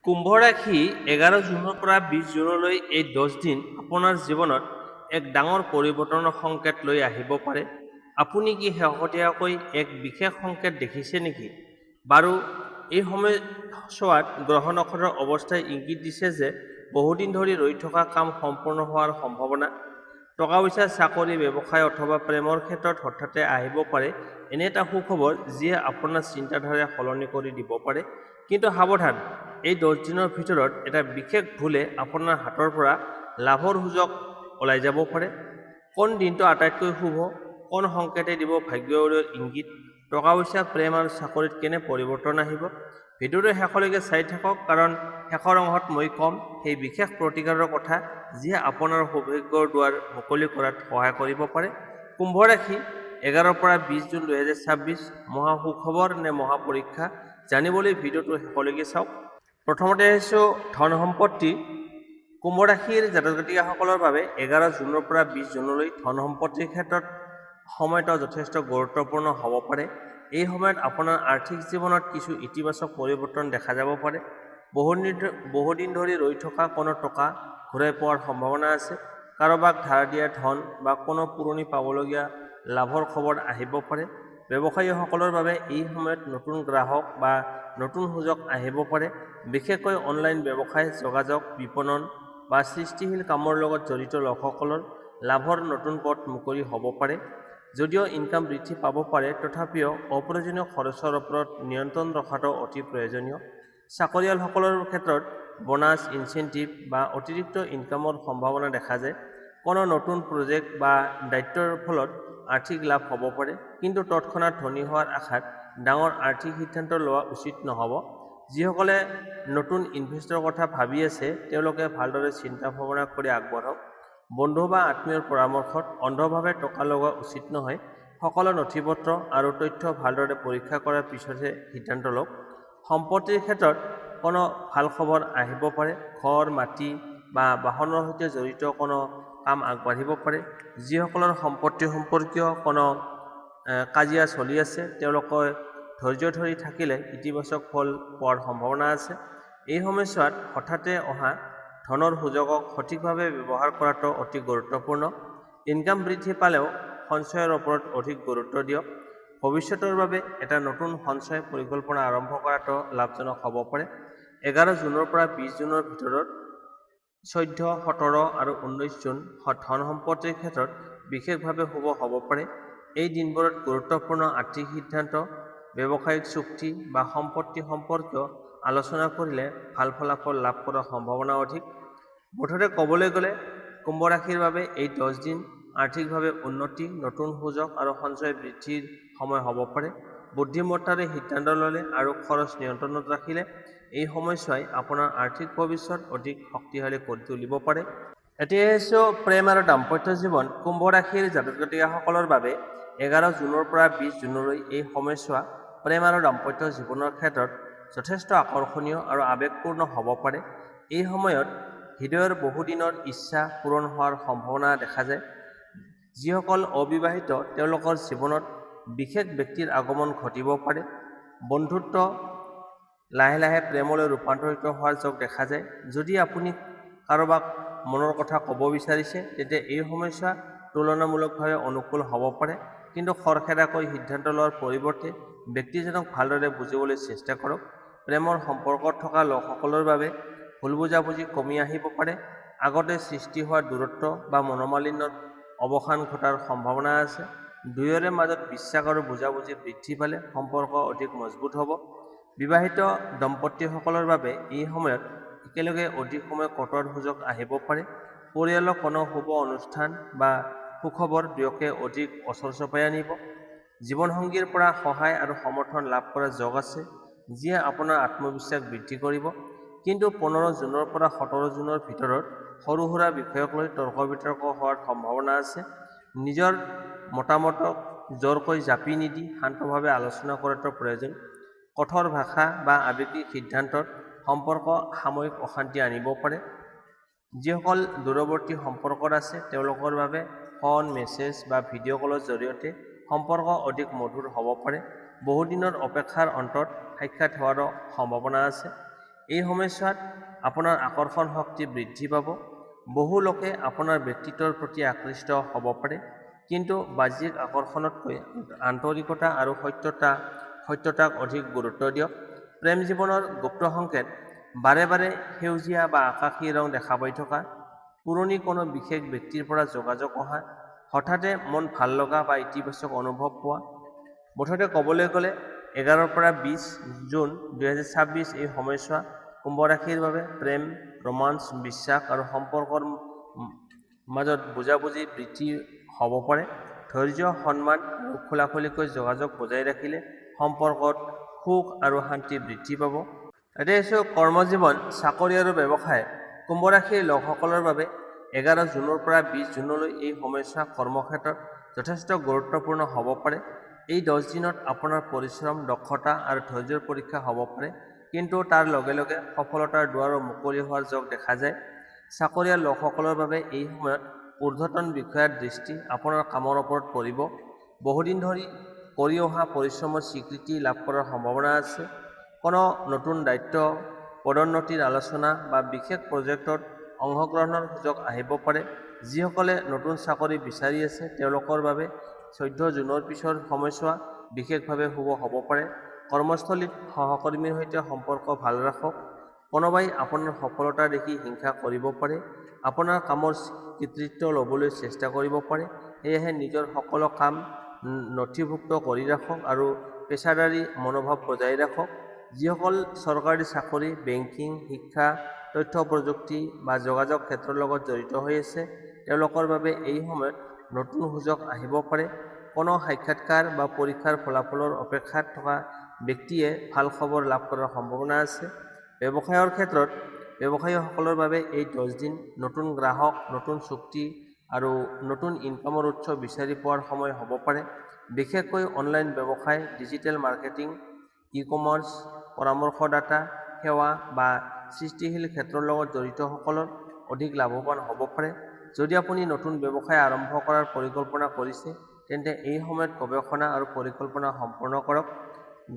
কুম্ভ ৰাশি 11 জুনৰ পৰা 20 জুনলৈ এই 10 দিন আপোনাৰ জীৱনত এক ডাঙৰ পৰিৱৰ্তনৰ সংকেত লৈ আহিব পাৰে। আপুনি কি শেহতীয়াকৈ এক বিশেষ সংকেত দেখিছে নেকি? বাৰু, এই সময়ছোৱাত গ্ৰহ নক্ষত্ৰৰ অৱস্থাই ইংগিত দিছে যে বহুদিন ধৰি ৰৈ থকা কাম সম্পূৰ্ণ হোৱাৰ সম্ভাৱনা। টকা পইচা, চাকৰি, ব্যৱসায় অথবা প্ৰেমৰ ক্ষেত্ৰত হঠাতে আহিব পাৰে এনে এটা সুখবৰ যিয়ে আপোনাৰ চিন্তাধাৰা সলনি কৰি দিব পাৰে। কিন্তু সাৱধান, এই 10 দিনৰ ভিতৰত এটা বিশেষ ভুলে আপোনাৰ হাতৰ পৰা লাভৰ সুযোগ ওলাই যাব পাৰে। কোন দিনটো আটাইতকৈ শুভ, কোন সংকেতে দিব ভাগ্য উদয়ৰ ইংগিত, টকা পইচা, প্ৰেম আৰু চাকৰিত কেনে পৰিৱৰ্তন আহিব। ভিডিঅ'টো শেষলৈকে চাই থাকক, কাৰণ শেষৰ অংশত মই ক'ম সেই বিশেষ প্ৰতিকাৰৰ কথা যিয়ে আপোনাৰ সৌভাগ্যৰ দুৱাৰ মুকলি কৰাত সহায় কৰিব পাৰে। কুম্ভ ৰাশি 11 পৰা 20 জুন 2026 মহা সুখবৰ নে মহা পৰীক্ষা, জানিবলৈ ভিডিঅ'টো শেষলৈকে চাওক। প্ৰথমতে আহিছোঁ ধন সম্পত্তি। কুম্ভ ৰাশিৰ জাতক জাতিকাসকলৰ বাবে 11 জুনৰ পৰা 20 জুনলৈ ধন সম্পত্তিৰ ক্ষেত্ৰত সময়টো যথেষ্ট গুৰুত্বপূৰ্ণ হ'ব পাৰে। এই সময়ত আপোনাৰ আৰ্থিক জীৱনত কিছু ইতিবাচক পৰিৱৰ্তন দেখা যাব পাৰে। বহুদিন ধৰি ৰৈ থকা কোনো টকা ঘূৰাই পোৱাৰ সম্ভাৱনা আছে। কাৰোবাক ধাৰ দিয়া ধন বা কোনো পুৰণি পাবলগীয়া লাভৰ খবৰ আহিব পাৰে। ব্যৱসায়ীসকলৰ বাবে এই সময়ত নতুন গ্ৰাহক বা নতুন সুযোগ আহিব পাৰে। বিশেষকৈ অনলাইন ব্যৱসায়, যোগাযোগ, বিপণন বা সৃষ্টিশীল কামৰ লগত জড়িত লোকসকলৰ লাভৰ নতুন পথ মুকলি হ'ব পাৰে। যদিও ইনকাম বৃদ্ধি পাব পাৰে, তথাপিও অপ্ৰয়োজনীয় খৰচৰ ওপৰত নিয়ন্ত্ৰণ ৰখাটো অতি প্ৰয়োজনীয়। চাকৰিয়ালসকলৰ ক্ষেত্ৰত বোনাছ, ইনচেণ্টিভ বা অতিৰিক্ত ইনকামৰ সম্ভাৱনা দেখা যায়। কোনো নতুন প্ৰজেক্ট বা দায়িত্বৰ ফলত আৰ্থিক লাভ হ'ব পাৰে, কিন্তু তৎক্ষণাত ধনী হোৱাৰ আশাত ডাঙৰ আৰ্থিক সিদ্ধান্ত লোৱা উচিত নহ'ব। যিসকলে নতুন ইনভেষ্টৰ কথা ভাবি আছে তেওঁলোকে ভালদৰে চিন্তা ভাৱনা কৰি আগবাঢ়ক। বন্ধু বা আত্মীয়ৰ পৰামৰ্শত অন্ধভাৱে টকা লগোৱা উচিত নহয়। সকলো নথিপত্ৰ আৰু তথ্য ভালদৰে পৰীক্ষা কৰাৰ পিছতহে সিদ্ধান্ত লওক। সম্পত্তিৰ ক্ষেত্ৰত কোনো ভাল খবৰ আহিব পাৰে। ঘৰ, মাটি বা বাহনৰ সৈতে জড়িত কোনো কাম আগবাঢ়িব পাৰে। যিসকলৰ সম্পত্তি সম্পৰ্কীয় কোনো কাজিয়া চলি আছে তেওঁলোকে ধৈৰ্য ধৰি থাকিলে ইতিবাচক ফল পোৱাৰ সম্ভাৱনা আছে। এই সময়ছোৱাত হঠাতে অহা ধনৰ সুযোগক সঠিকভাৱে ব্যৱহাৰ কৰাটো অতি গুৰুত্বপূৰ্ণ। ইনকাম বৃদ্ধি পালেও সঞ্চয়ৰ ওপৰত অধিক গুৰুত্ব দিয়ক। ভৱিষ্যতৰ বাবে এটা নতুন সঞ্চয় পৰিকল্পনা আৰম্ভ কৰাটো লাভজনক হ'ব পাৰে। 11 জুনৰ পৰা 20 জুনৰ ভিতৰত 14, 17 আৰু 19 জুন ধন সম্পত্তিৰ ক্ষেত্ৰত বিশেষভাৱে শুভ হ'ব পাৰে। এই দিনবোৰত গুৰুত্বপূৰ্ণ আৰ্থিক সিদ্ধান্ত, ব্যৱসায়িক চুক্তি বা সম্পত্তি সম্পৰ্কীয় আলোচনা কৰিলে ভাল ফলাফল লাভ কৰাৰ সম্ভাৱনা অধিক। মুঠতে ক'বলৈ গ'লে কুম্ভ ৰাশিৰ বাবে এই 10 দিন আৰ্থিকভাৱে উন্নতি, নতুন সুযোগ আৰু সঞ্চয় বৃদ্ধিৰ সময় হ'ব পাৰে। বুদ্ধিমত্তাৰে সিদ্ধান্ত ল'লে আৰু খৰচ নিয়ন্ত্ৰণত ৰাখিলে এই সময়ছোৱাই আপোনাৰ আৰ্থিক ভৱিষ্যত অধিক শক্তিশালী কৰি তুলিব পাৰে। এতিয়া আহিছোঁ প্ৰেম আৰু দাম্পত্য জীৱন। কুম্ভ ৰাশিৰ জাতক জাতিকাসকলৰ বাবে 11 জুনৰ পৰা 20 জুনলৈ এই সময়ছোৱা প্ৰেম আৰু দাম্পত্য জীৱনৰ ক্ষেত্ৰত যথেষ্ট আকৰ্ষণীয় আৰু আৱেগপূৰ্ণ হ'ব পাৰে। এই সময়ত হৃদয়ৰ বহুদিনৰ ইচ্ছা পূৰণ হোৱাৰ সম্ভাৱনা দেখা যায়। যিসকল অবিবাহিত তেওঁলোকৰ জীৱনত বিশেষ ব্যক্তিৰ আগমন ঘটিব পাৰে। বন্ধুত্ব লাহে লাহে প্ৰেমলৈ ৰূপান্তৰিত হোৱাৰ যোগ দেখা যায়। যদি আপুনি কাৰোবাক মনৰ কথা ক'ব বিচাৰিছে তেন্তে এই সময়ছোৱা তুলনামূলকভাৱে অনুকূল হ'ব পাৰে। কিন্তু খৰখেদাকৈ সিদ্ধান্ত লোৱাৰ পৰিৱৰ্তে ব্যক্তিজনক ভালদৰে বুজিবলৈ চেষ্টা কৰক। প্ৰেমৰ সম্পৰ্কত থকা লোকসকলৰ বাবে ভুল বুজাবুজি কমি আহিব পাৰে। আগতে সৃষ্টি হোৱা দূৰত্ব বা মনোমালিন্যৰ অৱসান ঘটাৰ সম্ভাৱনা আছে। দুয়োৰে মাজত বিশ্বাস আৰু বুজাবুজি বৃদ্ধি পালে সম্পৰ্ক অধিক মজবুত হ'ব। বিবাহিত দম্পতীসকলৰ বাবে এই সময়ত একেলগে অধিক সময় কটোৱাৰ সুযোগ আহিব পাৰে। পৰিয়ালৰ কোনো শুভ অনুষ্ঠান বা সুখবৰ দুয়োকে অধিক ওচৰ চপাই আনিব। জীৱনসংগীৰ পৰা সহায় আৰু সমৰ্থন লাভ কৰাৰ যোগ আছে, যিয়ে আপোনাৰ আত্মবিশ্বাস বৃদ্ধি কৰিব। কিন্তু 15 জুনৰ পৰা 17 জুনৰ ভিতৰত সৰু সুৰা বিষয়ক লৈ তৰ্ক বিতৰ্ক হোৱাৰ সম্ভাৱনা আছে। নিজৰ মতামতক জোৰকৈ জাপি নিদি শান্তভাৱে আলোচনা কৰাটো প্ৰয়োজন। কঠোৰ ভাষা বা আৱেগিক সিদ্ধান্তত সম্পৰ্ক সাময়িক অশান্তি আনিব পাৰে। যিসকল দূৰৱৰ্তী সম্পৰ্কত আছে তেওঁলোকৰ বাবে ফোন, মেছেজ বা ভিডিঅ' কলৰ জৰিয়তে সম্পৰ্ক অধিক মধুৰ হ'ব পাৰে। বহুদিনৰ অপেক্ষাৰ অন্তত সাক্ষাৎ হোৱাৰো সম্ভাৱনা আছে। এই সময়ছোৱাত আপোনাৰ আকৰ্ষণ শক্তি বৃদ্ধি পাব। বহু লোকে আপোনাৰ ব্যক্তিত্বৰ প্ৰতি আকৃষ্ট হ'ব পাৰে, কিন্তু বাহ্যিক আকৰ্ষণতকৈ আন্তৰিকতা আৰু সত্যতাক অধিক গুৰুত্ব দিয়ক। প্ৰেম জীৱনৰ গুপ্ত সংকেত: বাৰে বাৰে সেউজীয়া বা আকাশী ৰং দেখা পাই থকা, পুৰণি কোনো বিশেষ ব্যক্তিৰ পৰা যোগাযোগ অহা, হঠাতে মন ভাল লগা বা ইতিবাচক অনুভৱ পোৱা। মুঠতে ক'বলৈ গ'লে 11 পৰা 20 জুন 2026 এই সময়ছোৱা কুম্ভ ৰাশিৰ বাবে প্ৰেম, ৰোমাঞ্চ, বিশ্বাস আৰু সম্পৰ্কৰ মাজত বুজাবুজি বৃদ্ধি হ'ব পাৰে। ধৈৰ্য, সন্মান আৰু খোলাখুলিকৈ যোগাযোগ বজাই ৰাখিলে সম্পৰ্কত সুখ আৰু শান্তি বৃদ্ধি পাব। এতিয়া কৰ্মজীৱন, চাকৰি আৰু ব্যৱসায়। কুম্ভ ৰাশিৰ লোকসকলৰ বাবে 11 জুনৰ পৰা 20 জুনলৈ এই সময়ছোৱা কৰ্মক্ষেত্ৰত যথেষ্ট গুৰুত্বপূৰ্ণ হ'ব পাৰে। এই 10 দিনত আপোনাৰ পৰিশ্ৰম, দক্ষতা আৰু ধৈৰ্যৰ পৰীক্ষা হ'ব পাৰে, কিন্তু তাৰ লগে লগে সফলতাৰ দুৱাৰো মুকলি হোৱাৰ যোগ দেখা যায়। চাকৰিয়াল লোকসকলৰ বাবে এই সময়ত ঊৰ্ধ্বতন বিষয়াৰ দৃষ্টি আপোনাৰ কামৰ ওপৰত পৰিব। বহুদিন ধৰি কৰি অহা পৰিশ্ৰমৰ স্বীকৃতি লাভ কৰাৰ সম্ভাৱনা আছে। কোনো নতুন দায়িত্ব, পদোন্নতিৰ আলোচনা বা বিশেষ প্ৰজেক্টত অংশগ্ৰহণৰ সুযোগ আহিব পাৰে। যিসকলে নতুন চাকৰি বিচাৰি আছে তেওঁলোকৰ বাবে 14 জুনৰ পিছৰ সময়ছোৱা বিশেষভাৱে শুভ হ'ব পাৰে। কৰ্মস্থলীত সহকৰ্মীৰ সৈতে সম্পৰ্ক ভাল ৰাখক। কোনোবাই আপোনাৰ সফলতা দেখি হিংসা কৰিব পাৰে। আপোনাৰ কামৰ কৃতিত্ব ল'বলৈ চেষ্টা কৰিব পাৰে। সেয়েহে নিজৰ সকলো কাম নথিভুক্ত কৰি ৰাখক আৰু পেছাদাৰী মনোভাৱ বজাই ৰাখক। যিসকল চৰকাৰী চাকৰি, বেংকিং, শিক্ষা, তথ্য প্ৰযুক্তি বা যোগাযোগ ক্ষেত্ৰৰ লগত জড়িত হৈ আছে তেওঁলোকৰ বাবে এই সময়ত নতুন সুযোগ আহিব পাৰে। কোনো সাক্ষাৎকাৰ বা পৰীক্ষাৰ ফলাফলৰ অপেক্ষাত থকা ব্যক্তিয়ে ভাল খবৰ লাভ কৰাৰ সম্ভাৱনা আছে। ব্যৱসায়ৰ ক্ষেত্ৰত ব্যৱসায়ীসকলৰ বাবে এই 10 দিন নতুন গ্ৰাহক, নতুন চুক্তি আৰু নতুন ইনকামৰ উৎস বিচাৰি পোৱাৰ সময় হ'ব পাৰে। বিশেষকৈ অনলাইন ব্যৱসায়, ডিজিটেল মাৰ্কেটিং, ই-কমাৰ্চ, পৰামৰ্শদাতা সেৱা বা সৃষ্টিশীল ক্ষেত্ৰৰ লগত জড়িতসকলৰ অধিক লাভৱান হ'ব পাৰে। যদি আপুনি নতুন ব্যৱসায় আৰম্ভ কৰাৰ পৰিকল্পনা কৰিছে তেন্তে এই সময়ত গৱেষণা আৰু পৰিকল্পনা সম্পূৰ্ণ কৰক।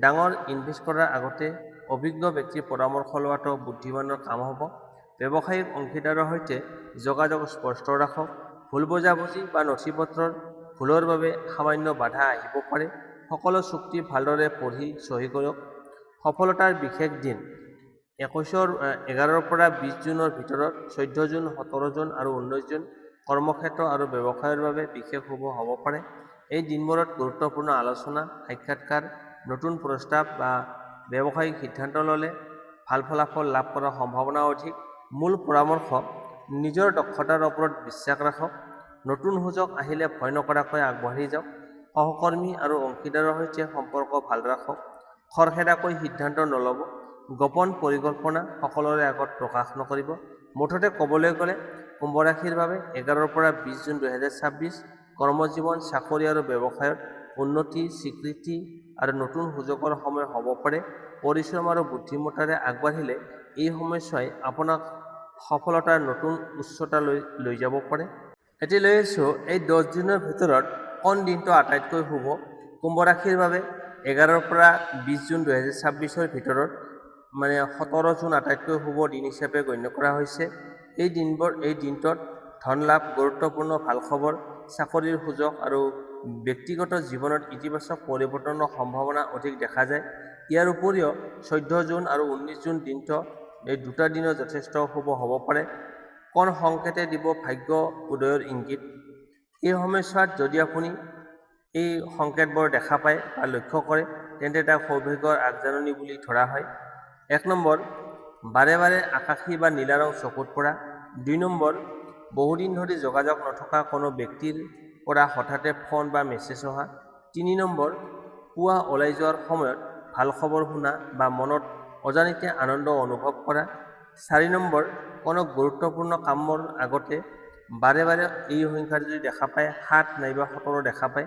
ডাঙৰ ইনভেষ্ট কৰাৰ আগতে অভিজ্ঞ ব্যক্তিৰ পৰামৰ্শ লোৱাটো বুদ্ধিমানৰ কাম হ'ব। ব্যৱসায়িক অংশীদাৰৰ সৈতে যোগাযোগ স্পষ্ট ৰাখক। ভুল বুজাবুজি বা নথিপত্ৰৰ ভুলৰ বাবে সামান্য বাধা আহিব পাৰে। সকলো চুক্তি ভালদৰে পঢ়ি চহী কৰক। সফলতাৰ বিশেষ দিন: 11 পৰা 20 জুনৰ ভিতৰত 14 জুন, 17 জুন আৰু 19 জুন কৰ্মক্ষেত্ৰ আৰু ব্যৱসায়ৰ বাবে বিশেষ শুভ হ'ব পাৰে। এই দিনবোৰত গুৰুত্বপূৰ্ণ আলোচনা, সাক্ষাৎকাৰ, নতুন প্ৰস্তাৱ বা ব্যৱসায়িক সিদ্ধান্ত ল'লে ভাল ফলাফল লাভ কৰাৰ সম্ভাৱনা অধিক। মূল পৰামৰ্শ: নিজৰ দক্ষতাৰ ওপৰত বিশ্বাস ৰাখক। নতুন সুযোগ আহিলে ভয় নকৰাকৈ আগবাঢ়ি যাওক। সহকৰ্মী আৰু অংশীদাৰৰ সৈতে সম্পৰ্ক ভাল ৰাখক। খৰখেদাকৈ সিদ্ধান্ত নল'ব। গোপন পৰিকল্পনা সকলোৰে আগত প্ৰকাশ নকৰিব। মুঠতে ক'বলৈ গ'লে কুম্ভ ৰাশিৰ বাবে 11 পৰা 20 জুন 2026 কৰ্মজীৱন, চাকৰি আৰু ব্যৱসায়ত উন্নতি, স্বীকৃতি আৰু নতুন সুযোগৰ সময় হ'ব পাৰে। পৰিশ্ৰম আৰু বুদ্ধিমত্তাৰে আগবাঢ়িলে এই সময়ছোৱাই আপোনাক সফলতাৰ নতুন উচ্চতালৈ লৈ যাব পাৰে। এতিয়া লৈ আছোঁ এই 10 দিনৰ ভিতৰত কোন দিনটো আটাইতকৈ শুভ। কুম্ভ ৰাশিৰ বাবে 11 পৰা 20 জুন 2026 ভিতৰত 17 জুন আটাইতকৈ শুভ দিন হিচাপে গণ্য কৰা হৈছে। এই দিনটোত ধন লাভ, গুৰুত্বপূৰ্ণ ভাল খবৰ, চাকৰিৰ সুযোগ আৰু ব্যক্তিগত জীৱনত ইতিবাচক পৰিৱৰ্তনৰ সম্ভাৱনা অধিক দেখা যায়। ইয়াৰ উপৰিও 14 জুন আৰু 19 জুন দিনটো এই দুটা দিনো যথেষ্ট শুভ হ'ব পাৰে। কোন সংকেতে দিব ভাগ্য উদয়ৰ ইংগিত? এই সময়ছোৱাত যদি আপুনি এই সংকেতবোৰ দেখা পায় বা লক্ষ্য কৰে তেন্তে তাক সৌভাগ্যৰ আগজাননী বুলি ধৰা হয়। 1 নম্বৰ, বাৰে বাৰে আকাশী বা নীলা ৰং চকুত পৰা। 2 নম্বৰ, বহুদিন ধৰি যোগাযোগ নথকা কোনো ব্যক্তিৰ পৰা হঠাতে ফোন বা মেছেজ অহা। 3 নম্বৰ, পুৱা ওলাই যোৱাৰ সময়ত ভাল খবৰ শুনা বা মনত অজানিতে আনন্দ অনুভৱ কৰা। 4 নম্বৰ, কোনো গুৰুত্বপূৰ্ণ কামৰ আগতে বাৰে বাৰে এই সংখ্যা যদি দেখা পায় 7 নাইবা 17 দেখা পায়।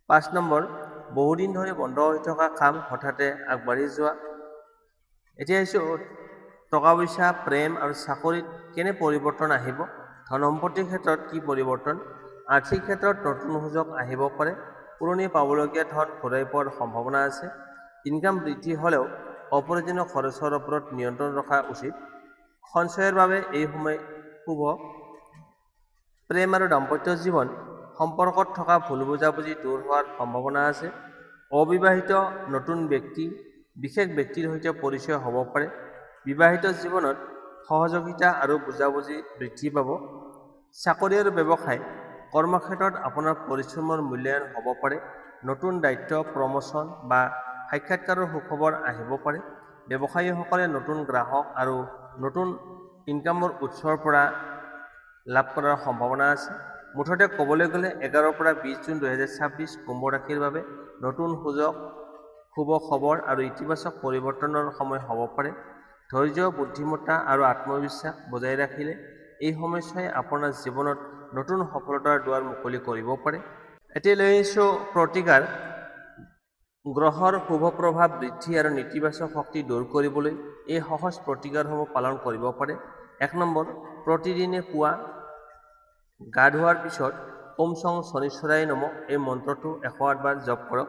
5 নম্বৰ, বহুদিন ধৰি বন্ধ হৈ থকা কাম হঠাতে আগবাঢ়ি যোৱা। এতিয়া টকা পইচা, প্ৰেম আৰু চাকৰিত কেনে পৰিৱৰ্তন আহিব? ধন সম্পত্তিৰ ক্ষেত্ৰত কি পৰিৱৰ্তন? আৰ্থিক ক্ষেত্ৰত নতুন সুযোগ আহিব পাৰে। পুৰণি পাবলগীয়া ধন ঘূৰাই পোৱাৰ সম্ভাৱনা আছে। ইনকাম বৃদ্ধি হ'লেও অপ্ৰয়োজনীয় খৰচৰ ওপৰত নিয়ন্ত্ৰণ ৰখা উচিত। সঞ্চয়ৰ বাবে এই সময় শুভ। প্ৰেম আৰু দাম্পত্য জীৱন, সম্পৰ্কত থকা ভুল বুজাবুজি দূৰ হোৱাৰ সম্ভাৱনা আছে। অবিবাহিত নতুন বিশেষ ব্যক্তিৰ সৈতে পৰিচয় হ'ব পাৰে। বিবাহিত জীৱনত সহযোগিতা আৰু বুজাবুজি বৃদ্ধি পাব। চাকৰি আৰু ব্যৱসায়, কৰ্মক্ষেত্ৰত আপোনাৰ পৰিশ্ৰমৰ মূল্যায়ন হ'ব পাৰে। নতুন দায়িত্ব, প্ৰমোচন বা সাক্ষাৎকাৰৰ সুখবৰ আহিব পাৰে। ব্যৱসায়ীসকলে নতুন গ্ৰাহক আৰু নতুন ইনকামৰ উৎসৰ পৰা লাভ কৰাৰ সম্ভাৱনা আছে। মুঠতে ক'বলৈ গ'লে 11 পৰা 20 জুন 2026 কুম্ভ ৰাশিৰ বাবে নতুন সুযোগ, শুভ খবৰ আৰু ইতিবাচক পৰিৱৰ্তনৰ সময় হ'ব পাৰে। ধৈৰ্য, বুদ্ধিমত্তা আৰু আত্মবিশ্বাস বজাই ৰাখিলে এই সময়ছোৱাই আপোনাৰ জীৱনত নতুন সফলতাৰ দুৱাৰ মুকলি কৰিব পাৰে। এতিয়া লৈ আহিছোঁ প্ৰতিকাৰ। গ্ৰহৰ শুভ প্ৰভাৱ বৃদ্ধি আৰু নেতিবাচক শক্তি দূৰ কৰিবলৈ এই সহজ প্ৰতিকাৰসমূহ পালন কৰিব পাৰে। 1 নম্বৰ, প্ৰতিদিনে পুৱা গা ধোৱাৰ পিছত ওম সং শনিশ্বৰায় নমঃ এই মন্ত্ৰটো 108 বাৰ জপ কৰক।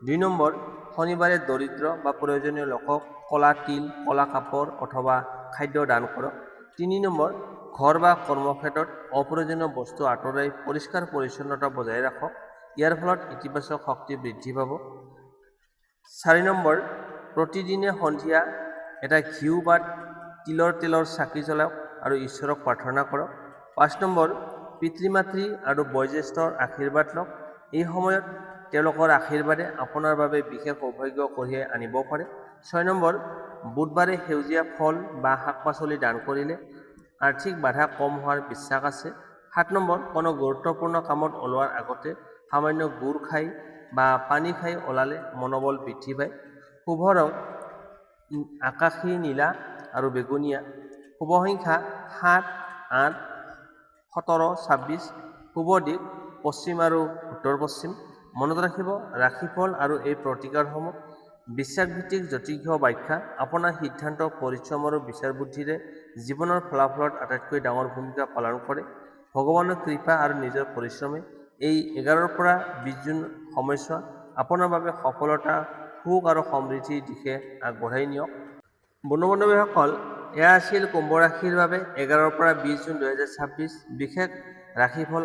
2 নম্বৰ, শনিবাৰে দৰিদ্ৰ বা প্ৰয়োজনীয় লোকক ক'লা তিল, ক'লা কাপোৰ অথবা খাদ্য দান কৰক। 3 নম্বৰ, ঘৰ বা কৰ্মক্ষেত্ৰত অপ্ৰয়োজনীয় বস্তু আঁতৰাই পৰিষ্কাৰ পৰিচ্ছন্নতা বজাই ৰাখক। ইয়াৰ ফলত ইতিবাচক শক্তি বৃদ্ধি পাব। 4 নম্বৰ, প্ৰতিদিনে সন্ধিয়া এটা ঘিউ বা তিলৰ তেলৰ চাকি জ্বলাওক আৰু ঈশ্বৰক প্ৰাৰ্থনা কৰক। 5 নম্বৰ, পিতৃ-মাতৃ আৰু বয়োজ্যেষ্ঠৰ আশীৰ্বাদ লওক। এই সময়ত তেওঁলোকৰ আশীৰ্বাদে আপোনাৰ বাবে বিশেষ সৌভাগ্য কঢ়িয়াই আনিব পাৰে। 6 নম্বৰ, বুধবাৰে সেউজীয়া ফল বা শাক-পাচলি দান কৰিলে আৰ্থিক বাধা কম হোৱাৰ বিশ্বাস আছে। 7 নম্বৰ, কোনো গুৰুত্বপূৰ্ণ কামত ওলোৱাৰ আগতে সামান্য গুড় খাই বা পানী খাই ওলালে মনোবল বৃদ্ধি পায়। শুভ ৰং আকাশী, নীলা আৰু বেগুনীয়া। শুভ সংখ্যা 7, 8, 17, 26। শুভ দিশ পশ্চিম আৰু উত্তৰ-পশ্চিম। মনত ৰাখিব, ৰাশিফল আৰু এই প্ৰতিকাৰসমূহ বিশ্বাসভিত্তিক জ্যোতিষীয় ব্যাখ্যা। আপোনাৰ সিদ্ধান্ত, পৰিশ্ৰম আৰু বিচাৰ বুদ্ধিৰে জীৱনৰ ফলাফলত আটাইতকৈ ডাঙৰ ভূমিকা পালন কৰে। ভগৱানৰ কৃপা আৰু নিজৰ পৰিশ্ৰমে এই 11 পৰা 20 জুন সময়ছোৱা আপোনাৰ বাবে সফলতা, সুখ আৰু সমৃদ্ধিৰ দিশে আগবঢ়াই নিয়ক। বন্ধু-বান্ধৱীসকল, এয়া আছিল কুম্ভ ৰাশিৰ বাবে 11 পৰা 20 জুন 2026 বিশেষ ৰাশিফল।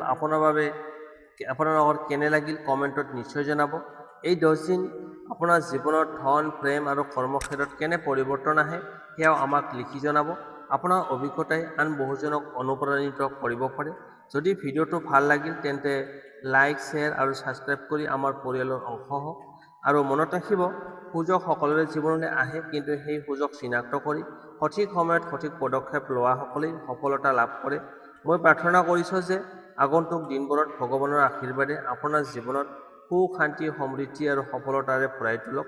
আপোনাৰ লগত কেনে লাগিল কমেণ্টত নিশ্চয় জনাব। এই 10 দিন আপোনাৰ জীৱনত ধন, প্ৰেম আৰু কৰ্মক্ষেত্ৰত কেনে পৰিৱৰ্তন আহে সেয়াও আমাক লিখি জনাব। আপোনাৰ অভিজ্ঞতাই আন বহুজনক অনুপ্ৰাণিত কৰিব পাৰে। যদি ভিডিঅ'টো ভাল লাগিল তেন্তে লাইক, শ্বেয়াৰ আৰু ছাবস্ক্ৰাইব কৰি আমাৰ পৰিয়ালৰ অংশ হওক। আৰু মনত ৰাখিব, সুযোগ সকলোৰে জীৱনলৈ আহে, কিন্তু সেই সুযোগ চিনাক্ত কৰি সঠিক সময়ত সঠিক পদক্ষেপ লোৱাসকলেই সফলতা লাভ কৰে। মই প্ৰাৰ্থনা কৰিছোঁ যে আগন্তুক দিনবোৰত ভগৱানৰ আশীৰ্বাদে আপোনাৰ জীৱনত সুখ, শান্তি, সমৃদ্ধি আৰু সফলতাৰে ভৰাই তোলক।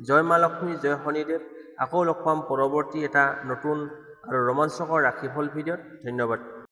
জয় মা লক্ষ্মী, জয় শনিদেৱ। আকৌ লগ পাম পৰৱৰ্তী এটা নতুন আৰু ৰোমাঞ্চকৰ ৰাশিফল ভিডিঅ'ত। ধন্যবাদ।